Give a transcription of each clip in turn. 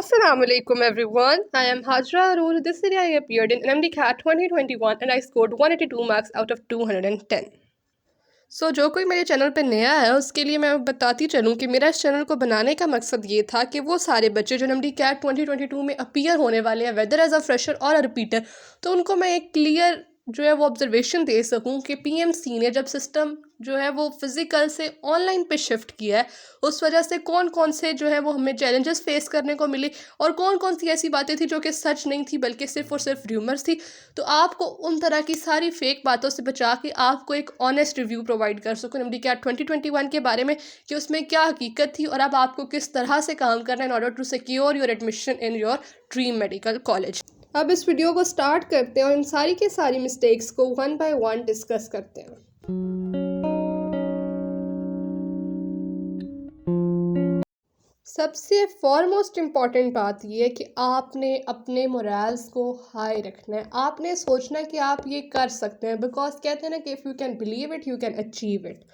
Assalamualaikum everyone. I am Hajra Arur. This year I appeared in NMD CAT 2021 and I scored 182 marks out of 210. जो कोई मेरे channel पे नया है उसके लिए मैं बताती चलूँ कि मेरा इस चैनल को बनाने का मकसद ये था कि वो सारे बच्चे जो NMD CAT 2022 में अपीयर होने वाले हैं, वेदर एज अ फ्रेशर और अ रिपीटर, तो उनको मैं एक क्लियर जो है वो ऑब्जर्वेशन दे सकूं कि पीएमसी ने जब सिस्टम जो है वो फिज़िकल से ऑनलाइन पे शिफ्ट किया है, उस वजह से कौन कौन से जो है वो हमें चैलेंजेस फेस करने को मिली और कौन कौन सी ऐसी बातें थी जो कि सच नहीं थी बल्कि सिर्फ और सिर्फ र्यूमर्स थी। तो आपको उन तरह की सारी फेक बातों से बचा के आपको एक ऑनेस्ट रिव्यू प्रोवाइड कर सकूँ NMD CAT 2021 के बारे में कि उसमें क्या हकीकत थी और अब आपको किस तरह से काम करना है in order to secure your admission in your dream medical college. अब इस वीडियो को स्टार्ट करते हैं और इन सारी के सारी मिस्टेक्स को वन बाय वन डिस्कस करते हैं। सबसे फॉरमोस्ट इम्पॉर्टेंट बात यह है कि आपने अपने मोरल्स को हाई रखना है। आपने सोचना है कि आप ये कर सकते हैं, बिकॉज कहते हैं ना कि if you can believe it you can achieve it.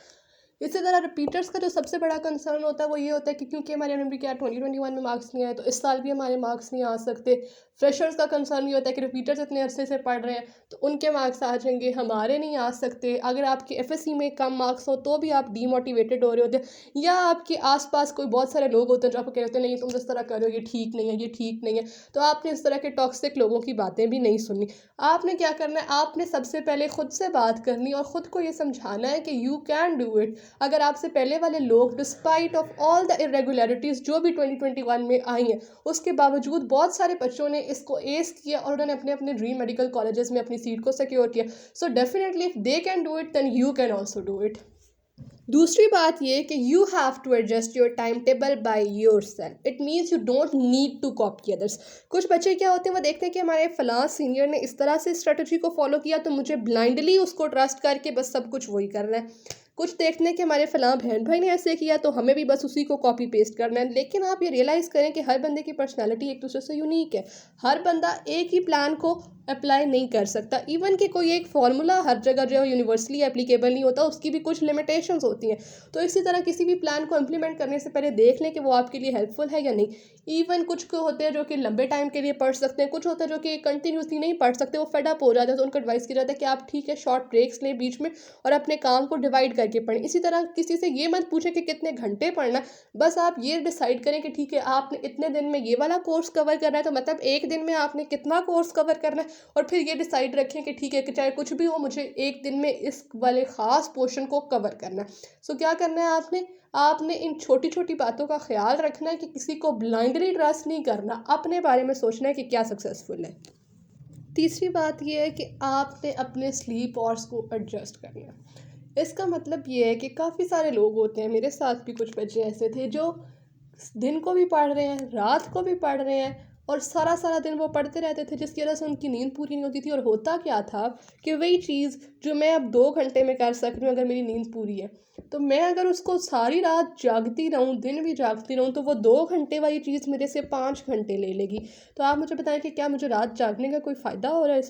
इसी तरह रिपीटर्स का जो सबसे बड़ा कंसर्न होता है वो ये होता है कि क्योंकि हमारे NMD CAT 2021 में मार्क्स नहीं आए तो इस साल भी हमारे मार्क्स नहीं आ सकते। फ्रेशर्स का कंसर्न ये होता है कि रिपीटर्स इतने अरसे से पढ़ रहे हैं तो उनके मार्क्स आ जाएंगे, हमारे नहीं आ सकते। अगर आपके FSC में कम मार्क्स हो तो भी आप डीमोटिवेटेड हो रहे होते हैं, या आपके आसपास कोई बहुत सारे लोग होते हैं जो आपको कह रहे होते हैं नहीं तुम जिस तरह कर रहे हो ये ठीक नहीं है, ये ठीक नहीं है। तो आपने इस तरह के टॉक्सिक लोगों की बातें भी नहीं सुननी। आपने क्या करना है, आपने सबसे पहले खुद से बात करनी और ख़ुद को ये समझाना है कि यू कैन डू इट। अगर आपसे पहले वाले लोग despite of all the irregularities जो भी 2021 में आई हैं, उसके बावजूद बहुत सारे बच्चों ने इसको एस किया और उन्होंने अपने अपने ड्रीम मेडिकल कॉलेजेस में अपनी सीट को सिक्योर किया। So definitely if they can do it then you can also do it. दूसरी बात ये कि you have to adjust your time table by yourself. It means you don't need to copy others. कुछ बच्चे क्या होते हैं, वो देखते हैं कि हमारे फलां सीनियर ने इस तरह से स्ट्रेटजी को फॉलो किया तो मुझे ब्लाइंडली उसको ट्रस्ट करके बस सब कुछ वही करना है। कुछ देखते हैं कि हमारे फलां बहन भाई ने ऐसे किया तो हमें भी बस उसी को कॉपी पेस्ट करना है। लेकिन आप ये रियलाइज़ करें कि हर बंदे की पर्सनैलिटी एक दूसरे से यूनिक है। हर बंदा एक ही प्लान को अप्लाई नहीं कर सकता। इवन कि कोई एक फार्मूला हर जगह जो है यूनिवर्सली एप्लीकेबल नहीं होता, उसकी भी कुछ लिमिटेशंस होती हैं। तो इसी तरह किसी भी प्लान को इम्प्लीमेंट करने से पहले देख लें कि वो आपके लिए हेल्पफुल है या नहीं। इवन कुछ को होते हैं जो कि लंबे टाइम के लिए पढ़ सकते हैं, कुछ होते हैं जो कि कंटिन्यूसली नहीं पढ़ सकते, वो फेड अप हो जाते हैं। तो उनको एडवाइस किया जाता है कि आप ठीक है शॉर्ट ब्रेक्स लें बीच में और अपने काम को डिवाइड करके पढ़ें। इसी तरह किसी से ये मत पूछें कि कितने घंटे पढ़ना है, बस आप ये डिसाइड करें कि ठीक है आपने इतने दिन में ये वाला कोर्स कवर करना है, तो मतलब एक दिन में आपने कितना कोर्स कवर करना है। और फिर ये डिसाइड रखें कि ठीक है कि चाहे कुछ भी हो मुझे एक दिन में इस वाले ख़ास पोर्शन को कवर करना है। सो क्या करना है आपने इन छोटी छोटी बातों का ख्याल रखना है कि किसी को ब्लाइंडली ट्रस्ट नहीं करना, अपने बारे में सोचना है कि क्या सक्सेसफुल है। तीसरी बात यह है कि आपने अपने स्लीप आवर्स को एडजस्ट करना है। इसका मतलब ये है कि काफ़ी सारे लोग होते हैं, मेरे साथ भी कुछ बच्चे ऐसे थे जो दिन को भी पढ़ रहे हैं, रात को भी पढ़ रहे हैं और सारा सारा दिन वो पढ़ते रहते थे, जिसकी वजह से उनकी नींद पूरी नहीं होती थी। और होता क्या था कि वही चीज़ जो मैं अब 2 घंटे में कर सक रही हूँ, अगर मेरी नींद पूरी है तो मैं अगर उसको सारी रात जागती रहूँ, दिन भी जागती रहूँ, तो वो 2 घंटे वाली चीज़ मेरे से 5 घंटे ले लेगी। तो आप मुझे बताएं कि क्या मुझे रात जागने का कोई फ़ायदा हो रहा है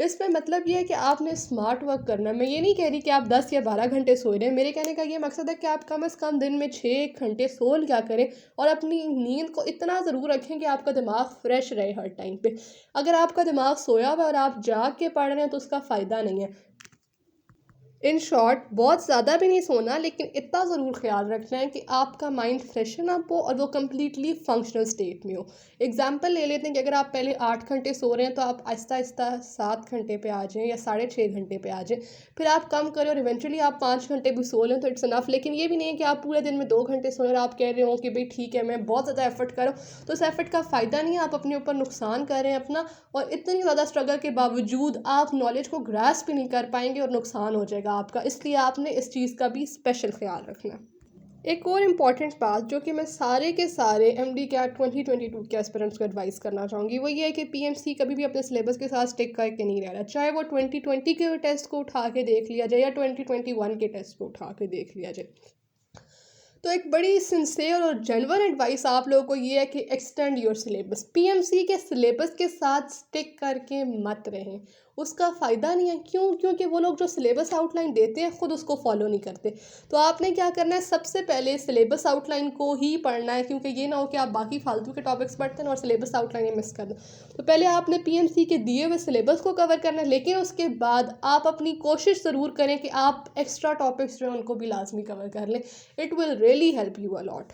इसमें मतलब ये है कि आपने स्मार्ट वर्क करना है। मैं ये नहीं कह रही कि आप 10 या 12 घंटे सो रहे हैं, मेरे कहने का ये मकसद है कि आप कम से कम दिन में 6 घंटे सो लिया करें और अपनी नींद को इतना ज़रूर रखें कि आपका दिमाग फ्रेश रहे हर टाइम पे। अगर आपका दिमाग सोया हुआ है और आप जाग के पढ़ रहे हैं तो उसका फ़ायदा नहीं है। इन शॉर्ट बहुत ज़्यादा भी नहीं सोना, लेकिन इतना ज़रूर ख्याल रखना है कि आपका माइंड फ्रेशन अप हो और वो कम्प्लीटली फंक्शनल स्टेट में हो। एग्जांपल ले लेते हैं कि अगर आप पहले 8 घंटे सो रहे हैं तो आप आहिस्ता आहिस्ता 7 घंटे पे आ जाएं या 6.5 घंटे पे आ जाएं, फिर आप कम करें और इवेंचुअली आप 5 घंटे भी सो लें तो इट्स इनफ। लेकिन ये भी नहीं है कि आप पूरे दिन में 2 घंटे सोएं और आप कह रहे हो कि भाई ठीक है मैं बहुत ज़्यादा एफर्ट करूँ, तो उस एफर्ट का फ़ायदा नहीं है, आप अपने ऊपर नुकसान कर रहे हैं अपना। और इतनी ज़्यादा स्ट्रगल के बावजूद आप नॉलेज को ग्रास्प भी नहीं कर पाएंगे और नुकसान हो जाएगा आपका। इसलिए आपने इस चीज़ का भी स्पेशल ख्याल रखना। एक और इम्पॉर्टेंट बात जो कि मैं सारे के सारे NMD CAT 2022 के एस्पिरेंट्स को एडवाइस करना चाहूँगी वो ये है कि PMC कभी भी अपने सिलेबस के साथ स्टिक करके नहीं रहना, चाहे वो 2020 के टेस्ट को उठा के देख लिया जाए या 2021 के टेस्ट को उठा के देख लिया जाए। तो एक बड़ी सिंसेयर और जेन्युइन एडवाइस आप लोगों को ये है कि एक्सटेंड योर सिलेबस। PMC के सिलेबस के साथ स्टिक करके मत रहें, उसका फ़ायदा नहीं है। क्यों? क्योंकि वो लोग जो सिलेबस आउटलाइन देते हैं ख़ुद उसको फॉलो नहीं करते। तो आपने क्या करना है, सबसे पहले सिलेबस आउटलाइन को ही पढ़ना है, क्योंकि ये ना हो कि आप बाकी फालतू के टॉपिक्स पढ़ते हैं और सिलेबस आउटलाइन ही मिस कर दो। तो पहले आपने पीएमसी के दिए हुए सिलेबस को कवर करना है, लेकिन उसके बाद आप अपनी कोशिश ज़रूर करें कि आप एक्स्ट्रा टॉपिक्स जो हैं उनको भी लाजमी कवर कर लें। It will really help you a lot.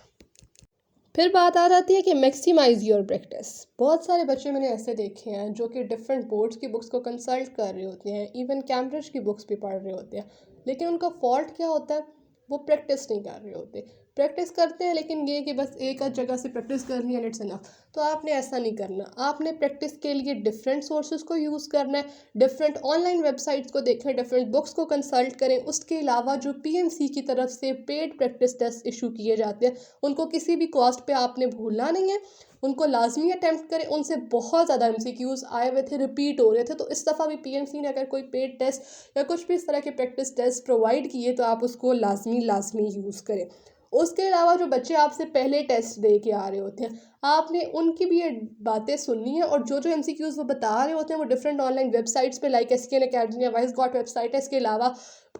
फिर बात आ जाती है कि मैक्सिमाइज़ योर प्रैक्टिस। बहुत सारे बच्चे मैंने ऐसे देखे हैं जो कि डिफरेंट बोर्ड्स की बुक्स को कंसल्ट कर रहे होते हैं, इवन कैम्ब्रिज की बुक्स भी पढ़ रहे होते हैं, लेकिन उनका फॉल्ट क्या होता है, वो प्रैक्टिस नहीं कर रहे होते। प्रैक्टिस करते हैं लेकिन ये कि बस एक आध जगह से प्रैक्टिस करनी है, इट्स इनफ। तो आपने ऐसा नहीं करना। आपने प्रैक्टिस के लिए डिफरेंट सोर्सेज को यूज़ करना है, डिफरेंट ऑनलाइन वेबसाइट्स को देखें, डिफरेंट बुक्स को कंसल्ट करें। उसके अलावा जो पीएमसी की तरफ से पेड प्रैक्टिस टेस्ट इशू किए जाते हैं, उनको किसी भी कॉस्ट पे आपने भूलना नहीं है, उनको लाजमी अटैम्प्ट करें। उनसे बहुत ज़्यादा एमसीक्यूज़ आए हुए थे, रिपीट हो रहे थे, तो इस दफ़ा भी पीएमसी ने अगर कोई पेड टेस्ट या कुछ भी इस तरह के प्रैक्टिस टेस्ट प्रोवाइड किए तो आप उसको लाजमी यूज़ करें। उसके अलावा जो बच्चे आपसे पहले टेस्ट दे के आ रहे होते हैं, आपने उनकी भी ये बातें सुननी है, और जो एमसीक्यूज़ वो बता रहे होते हैं वो डिफरेंट ऑनलाइन वेबसाइट्स पे लाइक एसकेएन अकेडमी या वाइस गॉट वेबसाइट है, इसके अलावा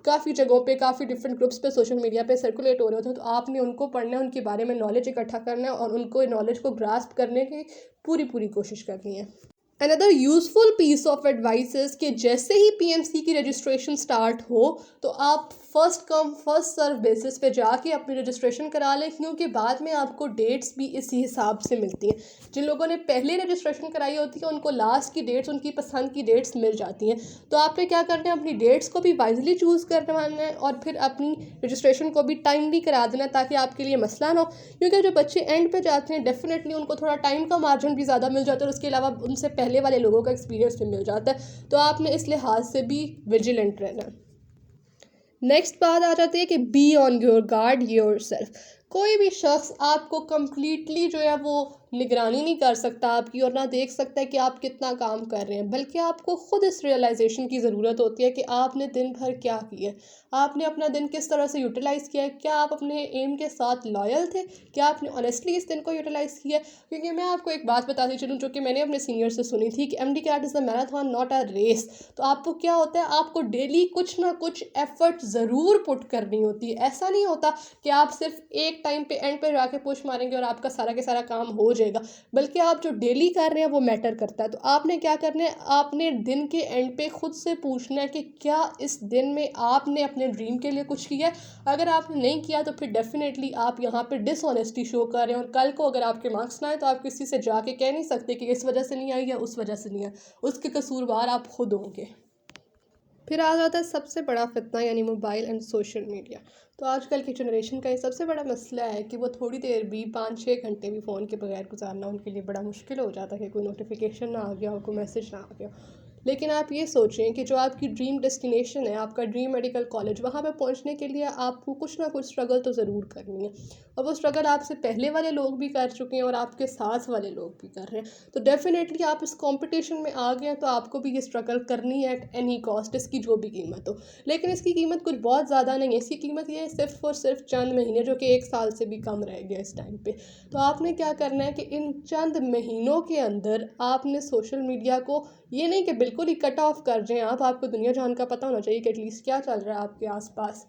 काफ़ी जगहों पे, काफ़ी डिफरेंट ग्रुप्स पे, सोशल मीडिया पे सर्कुलेट हो रहे होते हैं। तो आपने उनको पढ़ना है, उनके बारे में नॉलेज इकट्ठा करना है और उनको नॉलेज को ग्रास्प करने की पूरी कोशिश करनी है। Another useful piece of advice कि जैसे ही पीएमसी की रजिस्ट्रेशन स्टार्ट हो तो आप first come first serve basis पे जाके अपनी रजिस्ट्रेशन करा लें, क्योंकि बाद में आपको डेट्स भी इसी हिसाब से मिलती हैं। जिन लोगों ने पहले रजिस्ट्रेशन कराई होती है उनको लास्ट की डेट्स, उनकी पसंद की डेट्स मिल जाती हैं। तो आपने क्या करना है, अपनी डेट्स को भी वाइजली चूज़ करवाना है और फिर अपनी रजिस्ट्रेशन को भी टाइमली करा देना है, ताकि आपके लिए मसला ना हो। क्योंकि जो बच्चे एंड पे जाते हैं डेफिनेटली उनको थोड़ा टाइम का मार्जिन भी ज़्यादा मिल जाता है और उसके अलावा उनसे पहले वाले लोगों का एक्सपीरियंस भी मिल जाता है। तो आपने इस लिहाज से भी विजिलेंट रहना है। नेक्स्ट बात आ जाती है कि be on your guard your self. कोई भी शख्स आपको कम्प्लीटली जो है वो निगरानी नहीं कर सकता आपकी, और ना देख सकता है कि आप कितना काम कर रहे हैं, बल्कि आपको ख़ुद इस रियलाइजेशन की ज़रूरत होती है कि आपने दिन भर क्या किया, आपने अपना दिन किस तरह से यूटिलाइज़ किया है, क्या आप अपने एम के साथ लॉयल थे, क्या आपने ऑनेस्टली इस दिन को यूटिलाइज़ किया है। क्योंकि मैं आपको एक बात बताती चलूँ जो कि मैंने अपने सीनियर से सुनी थी कि MD CAT is a marathon not a race. तो आपको क्या होता है, आपको डेली कुछ ना कुछ एफर्ट ज़रूर पुट करनी होती है। ऐसा नहीं होता कि आप सिर्फ एक टाइम पे एंड पे जाके पुश मारेंगे और आपका सारा के सारा काम हो जाएगा, बल्कि आप जो डेली कर रहे हैं वो मैटर करता है। तो आपने क्या करना है, आपने दिन के एंड पे खुद से पूछना है कि क्या इस दिन में आपने अपने ड्रीम के लिए कुछ किया है। अगर आपने नहीं किया तो फिर डेफिनेटली आप यहाँ पे डिसऑनेस्टी शो कर रहे हैं, और कल को अगर आपके मार्क्स ना आए तो आप किसी से जाके कह नहीं सकते कि इस वजह से नहीं आई या उस वजह से नहीं आई, उसके कसूरवार आप खुद होंगे। फिर आ जाता है सबसे बड़ा फितना, यानी मोबाइल एंड सोशल मीडिया। तो आजकल की जनरेशन का ये सबसे बड़ा मसला है कि वो थोड़ी देर भी 5-6 घंटे भी फ़ोन के बगैर गुजारना उनके लिए बड़ा मुश्किल हो जाता है कि कोई नोटिफिकेशन ना आ गया हो, कोई मैसेज ना आ गया हो। लेकिन आप ये सोचें कि जो आपकी ड्रीम डेस्टिनेशन है, आपका ड्रीम मेडिकल कॉलेज, वहाँ पे पहुँचने के लिए आपको कुछ ना कुछ स्ट्रगल तो ज़रूर करनी है, और वो स्ट्रगल आपसे पहले वाले लोग भी कर चुके हैं और आपके साथ वाले लोग भी कर रहे हैं। तो डेफिनेटली आप इस कंपटीशन में आ गए हैं तो आपको भी ये स्ट्रगल करनी है एट एनी कॉस्ट, इसकी जो भी कीमत हो। लेकिन इसकी कीमत कुछ बहुत ज़्यादा नहीं है, इसकी कीमत ये है सिर्फ और सिर्फ चंद महीने, जो कि 1 साल से भी कम रह गया इस टाइम पे। तो आपने क्या करना है कि इन चंद महीनों के अंदर आपने सोशल मीडिया को ये नहीं कि बिल्कुल ही कट ऑफ कर जाएं आप, आपको दुनिया जहान का पता होना चाहिए कि एटलीस्ट क्या चल रहा है आपके आसपास,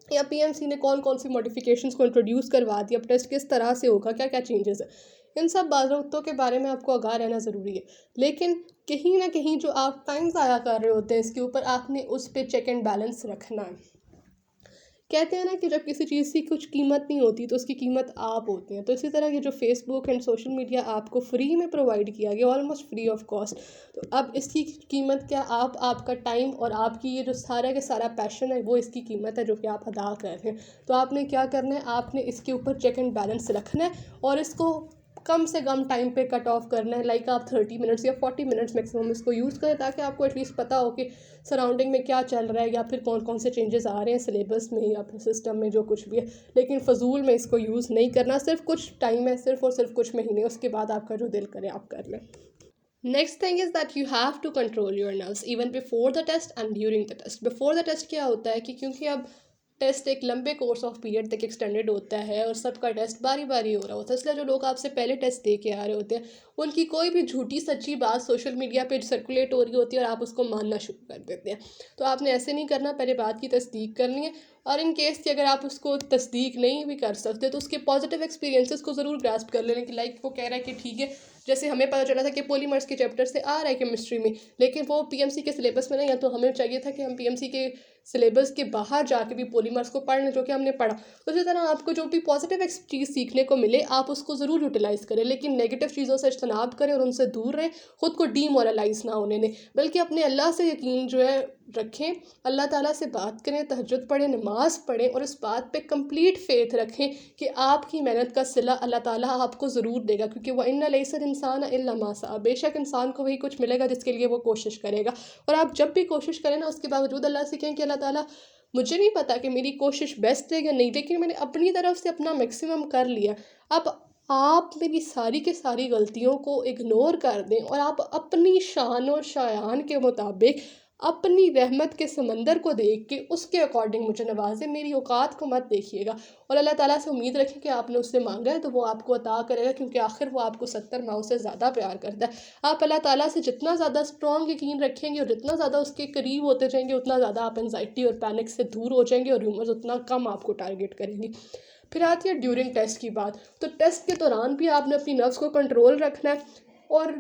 या पीएमसी ने कौन कौन सी मॉडिफिकेशंस को इंट्रोड्यूस करवा दिया, अब टेस्ट किस तरह से होगा, क्या क्या चेंजेस है। इन सब बातों के बारे में आपको आगाह रहना ज़रूरी है। लेकिन कहीं ना कहीं जो आप टाइम ज़ाया कर रहे होते हैं इसके ऊपर आपने उस पर चेक एंड बैलेंस रखना है। कहते हैं ना कि जब किसी चीज़ की कुछ कीमत नहीं होती तो उसकी कीमत आप होते हैं। तो इसी तरह ये जो फेसबुक एंड सोशल मीडिया आपको फ्री में प्रोवाइड किया गया, ऑलमोस्ट फ्री ऑफ कॉस्ट, तो अब इसकी कीमत क्या, आप आपका टाइम और आपकी ये जो सारा का सारा पैशन है वो इसकी कीमत है जो कि आप अदा कर रहे हैं। तो आपने क्या करना है, आपने इसके ऊपर चेक एंड बैलेंस रखना है और इसको कम से कम टाइम पे कट ऑफ करना है। लाइक आप 30 मिनट्स या 40 मिनट्स मैक्सिमम इसको यूज़ करें, ताकि आपको एटलीस्ट पता हो कि सराउंडिंग में क्या चल रहा है या फिर कौन कौन से चेंजेस आ रहे हैं सिलेबस में या फिर सिस्टम में, जो कुछ भी है। लेकिन फजूल में इसको यूज़ नहीं करना, सिर्फ कुछ टाइम है, सिर्फ और सिर्फ कुछ महीने, उसके बाद आपका जो दिल करे आप कर लें। Next thing is that you have to control your nerves even before the test and during the test. Before the test क्या होता है कि क्योंकि अब टेस्ट एक लंबे कोर्स ऑफ पीरियड तक एक्सटेंडेड होता है और सबका टेस्ट बारी बारी हो रहा होता है, इसलिए जो लोग आपसे पहले टेस्ट दे के आ रहे होते हैं उनकी कोई भी झूठी सच्ची बात सोशल मीडिया पे सर्कुलेट हो रही होती है और आप उसको मानना शुरू कर देते हैं। तो आपने ऐसे नहीं करना, पहले बात की तस्दीक करनी है, और इन केस कि अगर आप उसको तस्दीक नहीं भी कर सकते तो उसके पॉजिटिव एक्सपीरियंसेस को ज़रूर ग्रास्प कर लेने की। लाइक वो कह रहा है कि ठीक है, जैसे हमें पता चला था कि पॉलीमर्स के चैप्टर से आ रहा है केमिस्ट्री में, लेकिन वो पीएमसी के सिलेबस में नहीं है, तो हमें चाहिए था कि हम पीएमसी के सिलेबस के बाहर जाके भी पॉलीमर्स को पढ़ लें, जो कि हमने पढ़ा। तो इसी तरह आपको जो भी पॉजिटिव चीज़ सीखने को मिले आप उसको ज़रूर यूटिलाइज़ करें, लेकिन नेगेटिव चीज़ों से इज्तनाब करें और उनसे दूर रहें, ख़ुद को डीमोरलाइज ना होने दें, बल्कि अपने अल्लाह से यकीन जो है रखें, अल्लाह ताला से बात करें, तहज्जुद पढ़ें, नमाज़ पढ़ें और इस बात पे कंप्लीट फेथ रखें कि आपकी मेहनत का सिला अल्लाह ताला आपको ज़रूर देगा, क्योंकि वह इन्ना लैसल इंसान इल्ला मा सअ, बेशक इंसान को वही कुछ मिलेगा जिसके लिए वो कोशिश करेगा। और आप जब भी कोशिश करें ना, उसके बावजूद अल्लाह से कहें कि अल्लाह ताला मुझे नहीं पता कि मेरी कोशिश बेस्ट है या नहीं, लेकिन मैंने अपनी तरफ से अपना मैक्सिमम कर लिया। अब आप मेरी सारी की सारी गलतियों को इग्नोर कर दें और आप अपनी शान और शायान के मुताबिक अपनी रहमत के समंदर को देख के उसके अकॉर्डिंग मुझे नवाजें, मेरी औकात को मत देखिएगा। और अल्लाह ताला से उम्मीद रखें कि आपने उससे मांगा है तो वो आपको अता करेगा, क्योंकि आखिर वो आपको 70 माओ से ज़्यादा प्यार करता है। आप अल्लाह ताला से जितना ज़्यादा स्ट्रॉन्ग यकीन रखेंगे और जितना ज़्यादा उसके करीब होते जाएंगे, उतना ज़्यादा आप एंजाइटी और पैनिक से दूर हो जाएंगे और ह्यूमर्स उतना कम आपको टारगेट करेंगे। फिर आती है ड्यूरिंग टेस्ट की बात। तो टेस्ट के दौरान भी आपने अपनी नफ्स को कंट्रोल रखना है और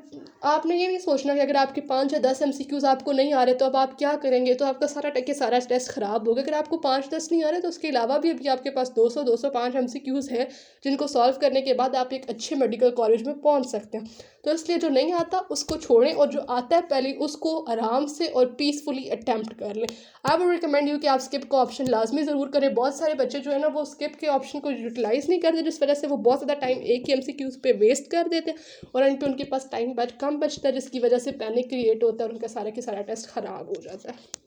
आपने ये नहीं सोचना कि अगर आपके 5 या 10 एमसीक्यूज़ आपको नहीं आ रहे तो अब आप क्या करेंगे, तो आपका सारा टेस्ट ख़राब होगा। अगर आपको 5-10 नहीं आ रहे तो उसके अलावा भी अभी आपके पास 200-205 एमसीक्यूज़ हैं जिनको सॉल्व करने के बाद आप एक अच्छे मेडिकल कॉलेज में पहुंच सकते हैं। तो इसलिए जो नहीं आता उसको छोड़ें और जो आता है पहले उसको आराम से और पीसफुली अटैम्प्ट कर लें। आई वुड रिकमेंड यू कि आप स्किप का ऑप्शन लाजमी ज़रूर करें। बहुत सारे बच्चे जो है ना वो स्किप के ऑप्शन को यूटिलाइज़ नहीं करते, जिस वजह से वो बहुत ज़्यादा टाइम एक ही एमसीक्यूज़ पे वेस्ट कर देते हैं और इन पे उनके पास टाइम कम बचता है, जिसकी वजह से पैनिक क्रिएट होता है और उनका सारा के सारा टेस्ट ख़राब हो जाता है।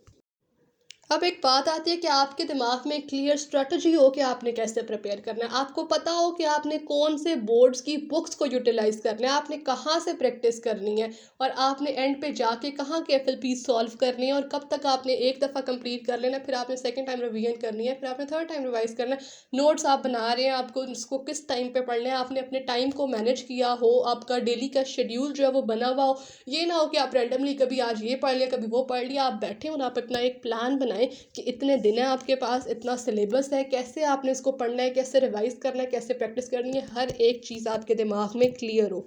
अब एक बात आती है कि आपके दिमाग में एक क्लियर स्ट्रेटजी हो कि आपने कैसे प्रिपेयर करना है, आपको पता हो कि आपने कौन से बोर्ड्स की बुक्स को यूटिलाइज करना है, आपने कहाँ से प्रैक्टिस करनी है और आपने एंड पे जाके कहाँ के एफएलपी सॉल्व करनी है और कब तक आपने एक दफ़ा कंप्लीट कर लेना, फिर आपने सेकंड टाइम रिवीजन करनी है, फिर आपने थर्ड टाइम रिवाइज करना है। नोट्स आप बना रहे हैं, आपको इसको किस टाइम पे पढ़ना है, आपने अपने टाइम को मैनेज किया हो, आपका डेली का शेड्यूल जो है वो बना हुआ हो। ये ना हो कि आप रैंडमली कभी आज ये पढ़ लिया कभी वो पढ़ लिया। आप बैठे हो ना, आप अपना एक प्लान बनाएं कि इतने दिन है आपके पास, इतना सिलेबस है, कैसे आपने इसको पढ़ना है, कैसे रिवाइज करना है, कैसे प्रैक्टिस करनी है, हर एक चीज़ आपके दिमाग में क्लियर हो।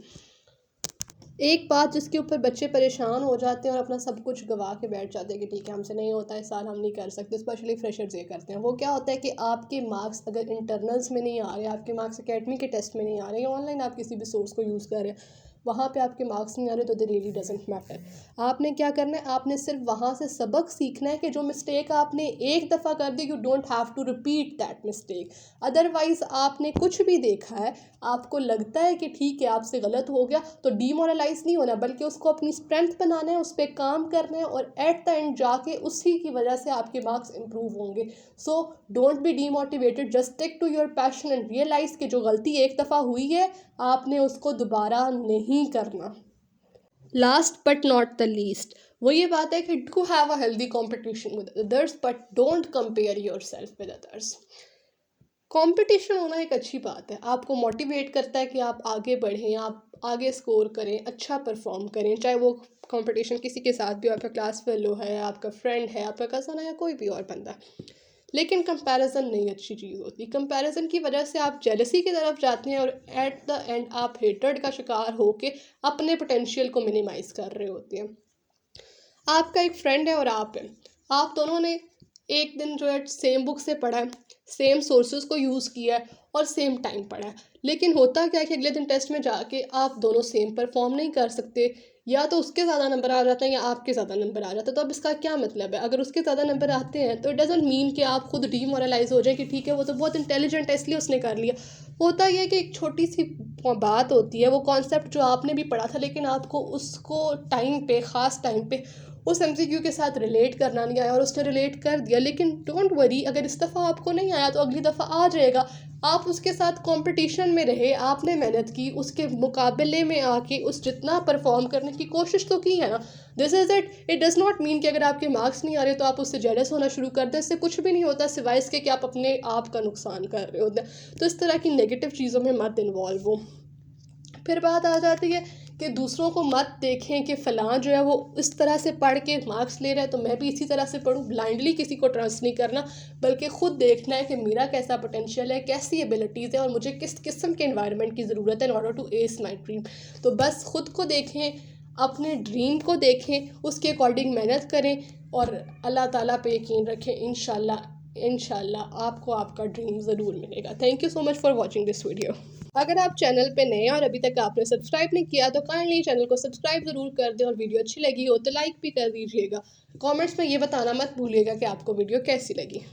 एक बात जिसके ऊपर बच्चे परेशान हो जाते हैं और अपना सब कुछ गवा के बैठ जाते हैं कि ठीक है हमसे नहीं होता है, इस साल हम नहीं कर सकते, स्पेशली फ्रेशर्स ये करते हैं। वो क्या होता है कि आपके मार्क्स अगर इंटरनल्स में नहीं आ रहे, आपके मार्क्स एकेडमी के टेस्ट में नहीं आ रहे या ऑनलाइन आप किसी भी सोर्स को यूज़ कर रहे हैं, वहाँ पे आपके मार्क्स नहीं आ रहे तो दे रियली डजंट मैटर। आपने क्या करना है, आपने सिर्फ वहाँ से सबक सीखना है कि जो मिस्टेक आपने एक दफ़ा कर दी, you don't have to repeat that mistake. Otherwise आपने कुछ भी देखा है, आपको लगता है कि ठीक है आपसे गलत हो गया, तो डीमोरलाइज नहीं होना, बल्कि उसको अपनी स्ट्रेंथ बनाना है, उस पर काम करना है और एट द एंड जाके उसी की वजह से आपके मार्क्स इंप्रूव होंगे। So don't be demotivated, just stick to your passion and realise कि जो गलती एक दफ़ा हुई है आपने उसको दोबारा नहीं करना। Last but not the least, वो ये बात है कि do have a healthy competition with others but don't compare your self with others. Competition होना एक अच्छी बात है, आपको मोटिवेट करता है कि आप आगे बढ़ें, आप आगे स्कोर करें, अच्छा परफॉर्म करें, चाहे वो कंपटीशन किसी के साथ भी, आपका क्लास फेलो है, आपका फ्रेंड है, आपका कज़न है या कोई भी और बंदा। लेकिन कंपैरिजन नहीं अच्छी चीज़ होती। कंपैरिजन की वजह से आप जेलसी की तरफ जाते हैं और एट द एंड आप हेट्रेड का शिकार होकर अपने पोटेंशियल को मिनिमाइज़ कर रहे होते हैं। आपका एक फ्रेंड है और आप हैं, आप दोनों ने एक दिन जो है सेम बुक से पढ़ा है, सेम सोर्सेज को यूज़ किया है और सेम टाइम पढ़ा है, लेकिन होता क्या है कि अगले दिन टेस्ट में जाके आप दोनों सेम परफॉर्म नहीं कर सकते, या तो उसके ज़्यादा नंबर आ जाते हैं या आपके ज़्यादा नंबर आ जाते हैं। तो अब इसका क्या मतलब है, अगर उसके ज़्यादा नंबर आते हैं तो इट डजंट मीन कि आप खुद डीमोरलाइज हो जाए कि ठीक है वो तो बहुत इंटेलिजेंट है इसलिए उसने कर लिया। होता यह है कि एक छोटी सी बात होती है, वो कॉन्सेप्ट जो आपने भी पढ़ा था लेकिन आपको उसको टाइम पे, ख़ास टाइम पे उस MCQ के साथ रिलेट करना नहीं आया और उसने रिलेट कर दिया, लेकिन डोंट वरी, अगर इस दफ़ा आपको नहीं आया तो अगली दफ़ा आ जाएगा। आप उसके साथ कंपटीशन में रहे, आपने मेहनत की, उसके मुकाबले में आके उस जितना परफॉर्म करने की कोशिश तो की है ना। This is it. It does not mean कि अगर आपके मार्क्स नहीं आ रहे तो आप उससे जेलस होना शुरू कर दें। इससे कुछ भी नहीं होता सिवाय इसके कि आप अपने आप का नुकसान कर रहे होते हैं। तो इस तरह की नेगेटिव चीज़ों में मत इन्वॉल्व हो। फिर बात आ जाती है कि दूसरों को मत देखें कि फ़लाँ जो है वो इस तरह से पढ़ के मार्क्स ले रहा है तो मैं भी इसी तरह से पढ़ूँ। ब्लाइंडली किसी को ट्रस्ट नहीं करना, बल्कि ख़ुद देखना है कि मेरा कैसा पोटेंशियल है, कैसी एबिलिटीज़ है और मुझे किस किस्म के एनवायरनमेंट की ज़रूरत है in order to ace my dream. तो बस ख़ुद को देखें, अपने ड्रीम को देखें, उसके अकॉर्डिंग मेहनत करें और अल्लाह ताला पे यकीन रखें। इंशाल्लाह आपको आपका ड्रीम ज़रूर मिलेगा। Thank you so much for watching this video. अगर आप चैनल पे नए हैं और अभी तक आपने सब्सक्राइब नहीं किया तो काइंडली चैनल को सब्सक्राइब ज़रूर कर दें और वीडियो अच्छी लगी हो तो लाइक भी कर दीजिएगा। कमेंट्स में ये बताना मत भूलिएगा कि आपको वीडियो कैसी लगी।